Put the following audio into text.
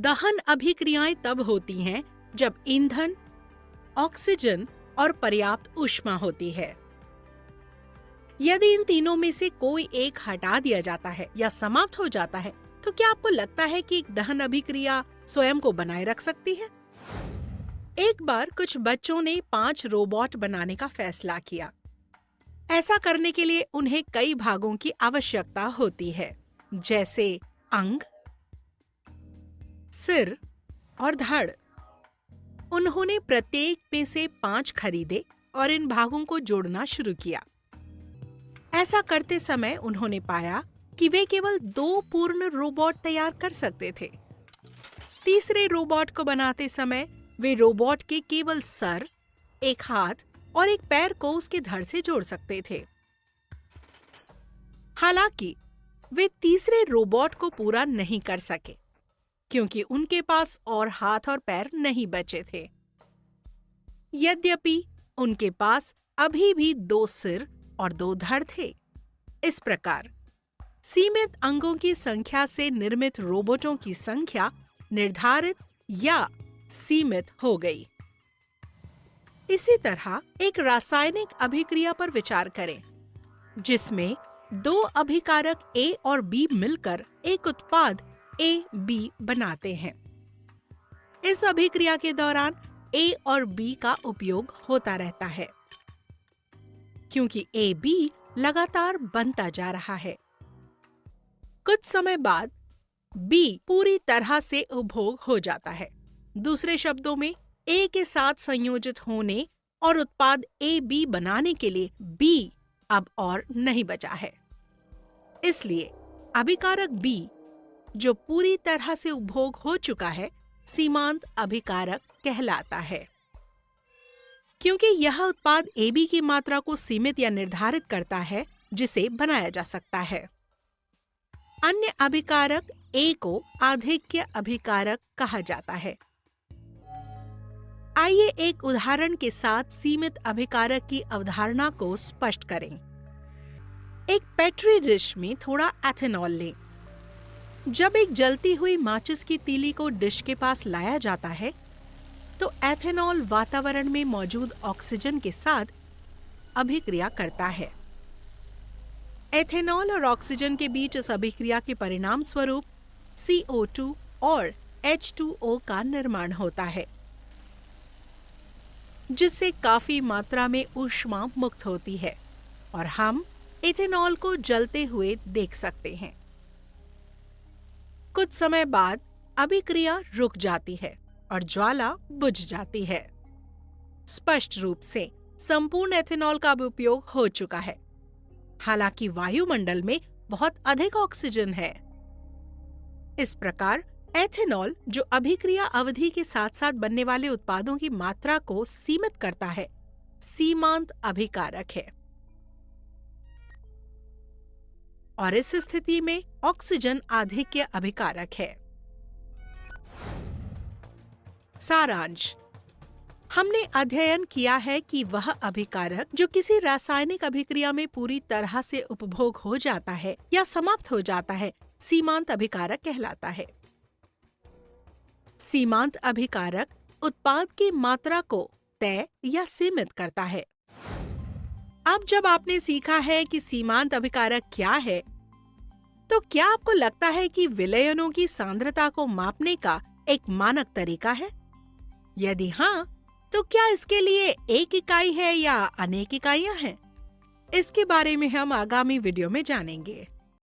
दहन अभिक्रियाएं तब होती हैं जब ईंधन, ऑक्सीजन और पर्याप्त ऊष्मा होती है। यदि इन तीनों में से कोई एक हटा दिया जाता है या समाप्त हो जाता है, तो क्या आपको लगता है कि एक दहन अभिक्रिया स्वयं को बनाए रख सकती है? एक बार कुछ बच्चों ने 5 रोबोट बनाने का फैसला किया। ऐसा करने के लिए उन्हें कई भागों की आवश्यकता होती है, जैसे अंग, सिर और धड़। उन्होंने प्रत्येक में से 5 खरीदे और इन भागों को जोड़ना शुरू किया। ऐसा करते समय उन्होंने पाया कि वे केवल 2 पूर्ण रोबोट तैयार कर सकते थे। तीसरे रोबोट को बनाते समय वे रोबोट के केवल सर, एक हाथ और एक पैर को उसके धड़ से जोड़ सकते थे। हालांकि वे तीसरे रोबोट को पूरा नहीं कर सके, क्योंकि उनके पास और हाथ और पैर नहीं बचे थे। यद्यपि उनके पास अभी भी 2 सिर और 2 धड़ थे। इस प्रकार सीमित अंगों की संख्या से निर्मित रोबोटों की संख्या निर्धारित या सीमित हो गई। इसी तरह एक रासायनिक अभिक्रिया पर विचार करें, जिसमें 2 अभिकारक A और B मिलकर एक उत्पाद AB बनाते हैं। इस अभिक्रिया के दौरान A और B का उपयोग होता रहता है, क्योंकि AB लगातार बनता जा रहा है। कुछ समय बाद B पूरी तरह से उपभोग हो जाता है। दूसरे शब्दों में, A के साथ संयोजित होने और उत्पाद AB बनाने के लिए B अब और नहीं बचा है। इसलिए अभिकारक B, जो पूरी तरह से उपभोग हो चुका है, सीमांत अभिकारक कहलाता है, क्योंकि यह उत्पाद AB की मात्रा को सीमित या निर्धारित करता है जिसे बनाया जा सकता है। अन्य अभिकारक A को आधिक्य अभिकारक कहा जाता है। आइए एक उदाहरण के साथ सीमित अभिकारक की अवधारणा को स्पष्ट करें। एक पेट्री डिश में थोड़ा एथेनॉल लें। जब एक जलती हुई माचिस की तीली को डिश के पास लाया जाता है, तो एथेनॉल वातावरण में मौजूद ऑक्सीजन के साथ अभिक्रिया करता है। एथेनॉल और ऑक्सीजन के बीच इस अभिक्रिया के परिणाम स्वरूप CO2 और H2O का निर्माण होता है, जिससे काफी मात्रा में ऊष्मा मुक्त होती है और हम एथेनॉल को जलते हुए देख सकते हैं। कुछ समय बाद अभिक्रिया रुक जाती है और ज्वाला बुझ जाती है। स्पष्ट रूप से संपूर्ण एथेनॉल का उपयोग हो चुका है, हालांकि वायुमंडल में बहुत अधिक ऑक्सीजन है। इस प्रकार एथेनॉल, जो अभिक्रिया अवधि के साथ साथ बनने वाले उत्पादों की मात्रा को सीमित करता है, सीमांत अभिकारक है। और इस स्थिति में ऑक्सीजन आधिक्य अभिकारक है। सारांश: हमने अध्ययन किया है कि वह अभिकारक जो किसी रासायनिक अभिक्रिया में पूरी तरह से उपभोग हो जाता है या समाप्त हो जाता है, सीमांत अभिकारक कहलाता है। सीमांत अभिकारक उत्पाद की मात्रा को तय या सीमित करता है। अब जब आपने सीखा है कि सीमांत अभिकारक क्या है, तो क्या आपको लगता है कि विलयनों की सांद्रता को मापने का एक मानक तरीका है? यदि हाँ, तो क्या इसके लिए एक इकाई है या अनेक इकाइयां हैं? इसके बारे में हम आगामी वीडियो में जानेंगे।